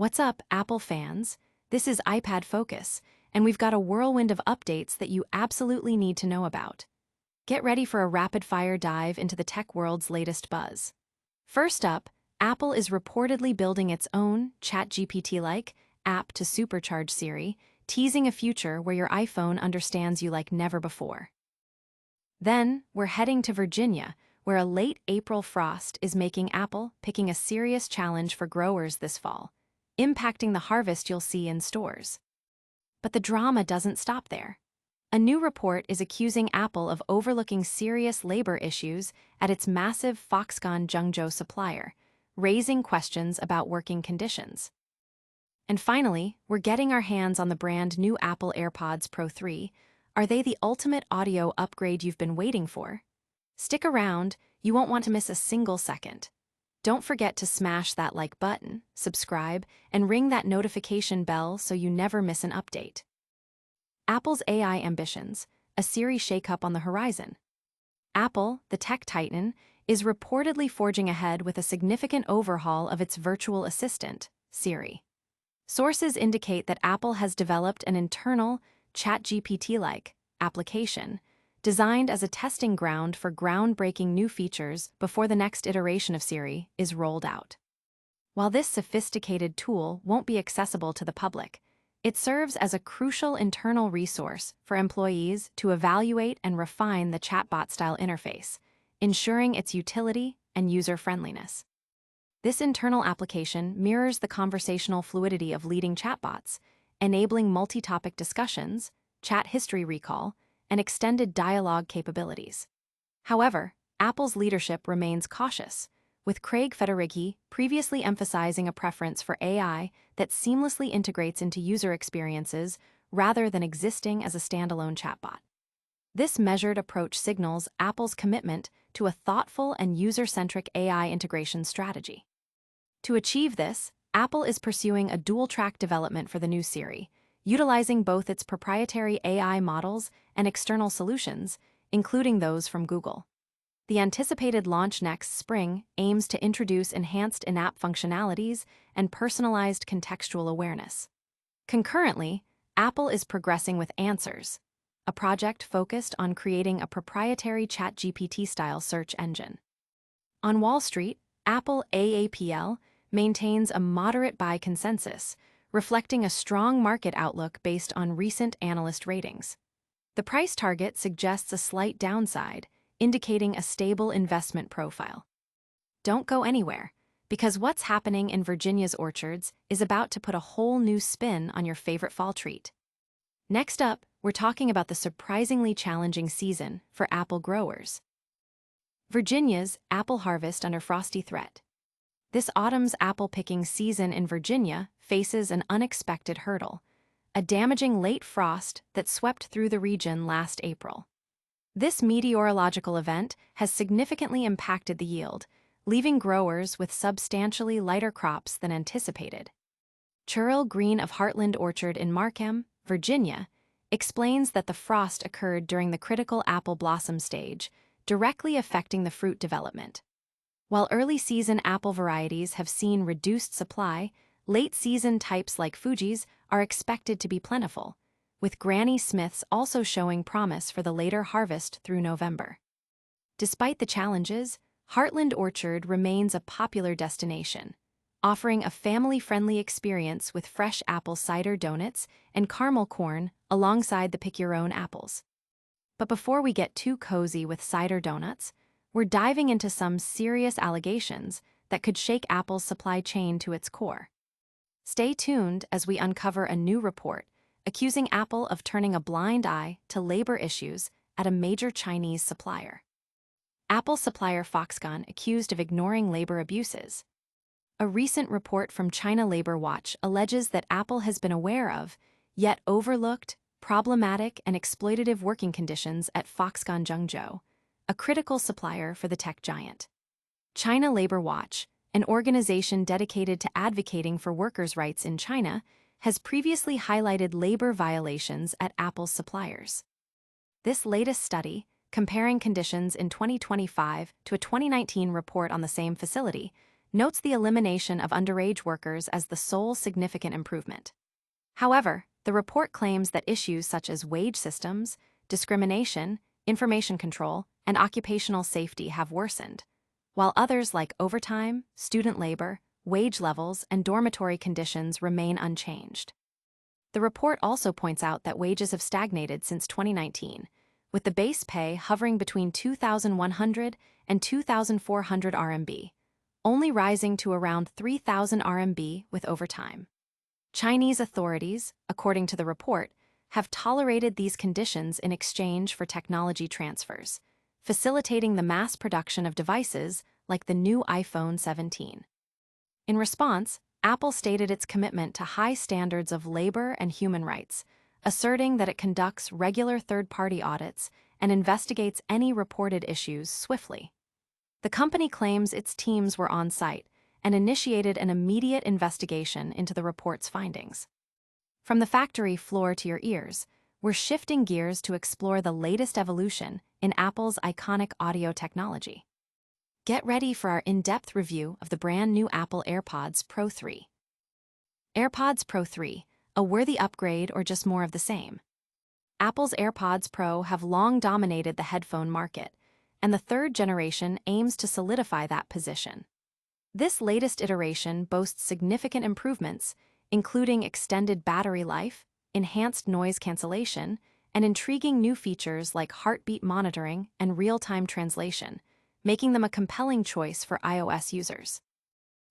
What's up, Apple fans? This is iPad Focus, and we've got a whirlwind of updates that you absolutely need to know about. Get ready for a rapid-fire dive into the tech world's latest buzz. First up, Apple is reportedly building its own ChatGPT-like app to supercharge Siri, teasing a future where your iPhone understands you like never before. Then, we're heading to Virginia, where a late April frost is making Apple picking a serious challenge for growers this fall, impacting the harvest you'll see in stores. But the drama doesn't stop there. A new report is accusing Apple of overlooking serious labor issues at its massive Foxconn Zhengzhou supplier, raising questions about working conditions. And finally, we're getting our hands on the brand new Apple AirPods Pro 3. Are they the ultimate audio upgrade you've been waiting for? Stick around, you won't want to miss a single second. Don't forget to smash that like button, subscribe, and ring that notification bell so you never miss an update. Apple's AI ambitions, a Siri shakeup on the horizon. Apple, the tech titan, is reportedly forging ahead with a significant overhaul of its virtual assistant, Siri. Sources indicate that Apple has developed an internal, ChatGPT-like application designed as a testing ground for groundbreaking new features before the next iteration of Siri is rolled out. While this sophisticated tool won't be accessible to the public, it serves as a crucial internal resource for employees to evaluate and refine the chatbot-style interface, ensuring its utility and user-friendliness. This internal application mirrors the conversational fluidity of leading chatbots, enabling multi-topic discussions, chat history recall, and extended dialogue capabilities. However, Apple's leadership remains cautious, with Craig Federighi previously emphasizing a preference for AI that seamlessly integrates into user experiences rather than existing as a standalone chatbot. This measured approach signals Apple's commitment to a thoughtful and user-centric AI integration strategy. To achieve this, Apple is pursuing a dual-track development for the new Siri, utilizing both its proprietary AI models and external solutions, including those from Google. The anticipated launch next spring aims to introduce enhanced in-app functionalities and personalized contextual awareness. Concurrently, Apple is progressing with Answers, a project focused on creating a proprietary ChatGPT-style search engine. On Wall Street, Apple AAPL maintains a moderate buy consensus, reflecting a strong market outlook based on recent analyst ratings. The price target suggests a slight downside, indicating a stable investment profile. Don't go anywhere, because what's happening in Virginia's orchards is about to put a whole new spin on your favorite fall treat. Next up, we're talking about the surprisingly challenging season for apple growers. Virginia's apple harvest under Frosty threat. This autumn's apple-picking season in Virginia faces an unexpected hurdle, a damaging late frost that swept through the region last April. This meteorological event has significantly impacted the yield, leaving growers with substantially lighter crops than anticipated. Churl Green of Heartland Orchard in Markham, Virginia, explains that the frost occurred during the critical apple blossom stage, directly affecting the fruit development. While early-season apple varieties have seen reduced supply, late-season types like Fuji's are expected to be plentiful, with Granny Smiths also showing promise for the later harvest through November. Despite the challenges, Heartland Orchard remains a popular destination, offering a family-friendly experience with fresh apple cider donuts and caramel corn alongside the pick-your-own apples. But before we get too cozy with cider donuts, we're diving into some serious allegations that could shake Apple's supply chain to its core. Stay tuned as we uncover a new report accusing Apple of turning a blind eye to labor issues at a major Chinese supplier. Apple supplier Foxconn accused of ignoring labor abuses. A recent report from China Labor Watch alleges that Apple has been aware of, yet overlooked, problematic and exploitative working conditions at Foxconn Zhengzhou, a critical supplier for the tech giant. China Labor Watch, an organization dedicated to advocating for workers' rights in China, has previously highlighted labor violations at Apple's suppliers. This latest study, comparing conditions in 2025 to a 2019 report on the same facility, notes the elimination of underage workers as the sole significant improvement. However, the report claims that issues such as wage systems, discrimination, information control, and occupational safety have worsened, while others like overtime, student labor, wage levels, and dormitory conditions remain unchanged. The report also points out that wages have stagnated since 2019, with the base pay hovering between 2,100 and 2,400 RMB, only rising to around 3,000 RMB with overtime. Chinese authorities, according to the report, have tolerated these conditions in exchange for technology transfers, facilitating the mass production of devices like the new iPhone 17. In response, Apple stated its commitment to high standards of labor and human rights, asserting that it conducts regular third-party audits and investigates any reported issues swiftly. The company claims its teams were on site and initiated an immediate investigation into the report's findings. From the factory floor to your ears, we're shifting gears to explore the latest evolution in Apple's iconic audio technology. Get ready for our in-depth review of the brand new Apple AirPods Pro 3. AirPods Pro 3, a worthy upgrade or just more of the same? Apple's AirPods Pro have long dominated the headphone market, and the third generation aims to solidify that position. This latest iteration boasts significant improvements, including extended battery life, enhanced noise cancellation, and intriguing new features like heartbeat monitoring and real-time translation, making them a compelling choice for iOS users.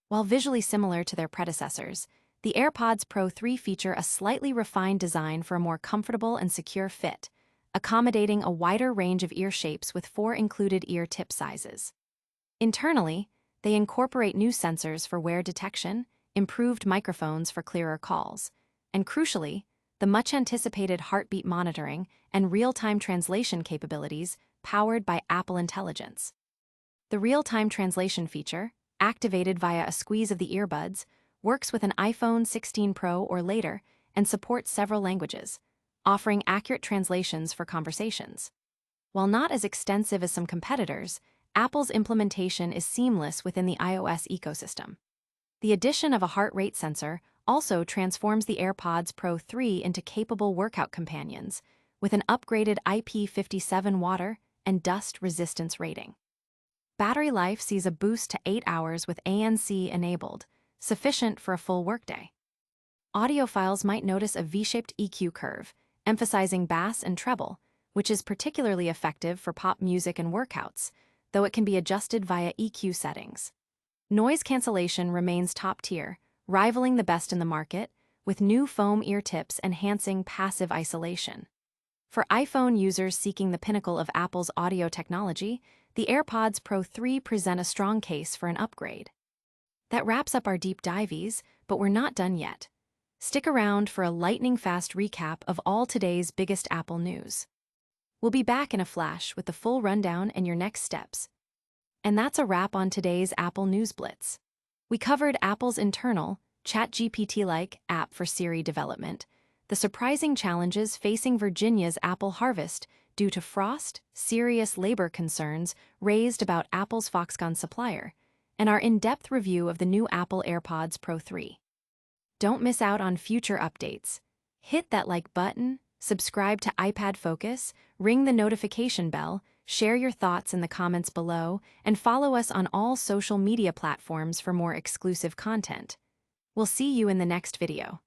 While visually similar to their predecessors, the AirPods Pro 3 feature a slightly refined design for a more comfortable and secure fit, accommodating a wider range of ear shapes with 4 included ear tip sizes. Internally, they incorporate new sensors for wear detection, improved microphones for clearer calls, and crucially, the much-anticipated heartbeat monitoring and real-time translation capabilities powered by Apple Intelligence. The real-time translation feature, activated via a squeeze of the earbuds, works with an iPhone 16 Pro or later and supports several languages, offering accurate translations for conversations. While not as extensive as some competitors, Apple's implementation is seamless within the iOS ecosystem. The addition of a heart rate sensor also transforms the AirPods Pro 3 into capable workout companions, with an upgraded IP57 water and dust resistance rating. Battery life sees a boost to 8 hours with ANC enabled, sufficient for a full workday. Audiophiles might notice a V-shaped EQ curve, emphasizing bass and treble, which is particularly effective for pop music and workouts, though it can be adjusted via EQ settings. Noise cancellation remains top tier, rivaling the best in the market, with new foam ear tips enhancing passive isolation. For iPhone users seeking the pinnacle of Apple's audio technology, the AirPods Pro 3 present a strong case for an upgrade. That wraps up our deep dives, but we're not done yet. Stick around for a lightning-fast recap of all today's biggest Apple news. We'll be back in a flash with the full rundown and your next steps. And that's a wrap on today's Apple News Blitz. We covered Apple's internal, ChatGPT-like app for Siri development, the surprising challenges facing Virginia's apple harvest due to frost, serious labor concerns raised about Apple's Foxconn supplier, and our in-depth review of the new Apple AirPods Pro 3. Don't miss out on future updates. Hit that like button, subscribe to iPad Focus, ring the notification bell, share your thoughts in the comments below, and follow us on all social media platforms for more exclusive content. We'll see you in the next video.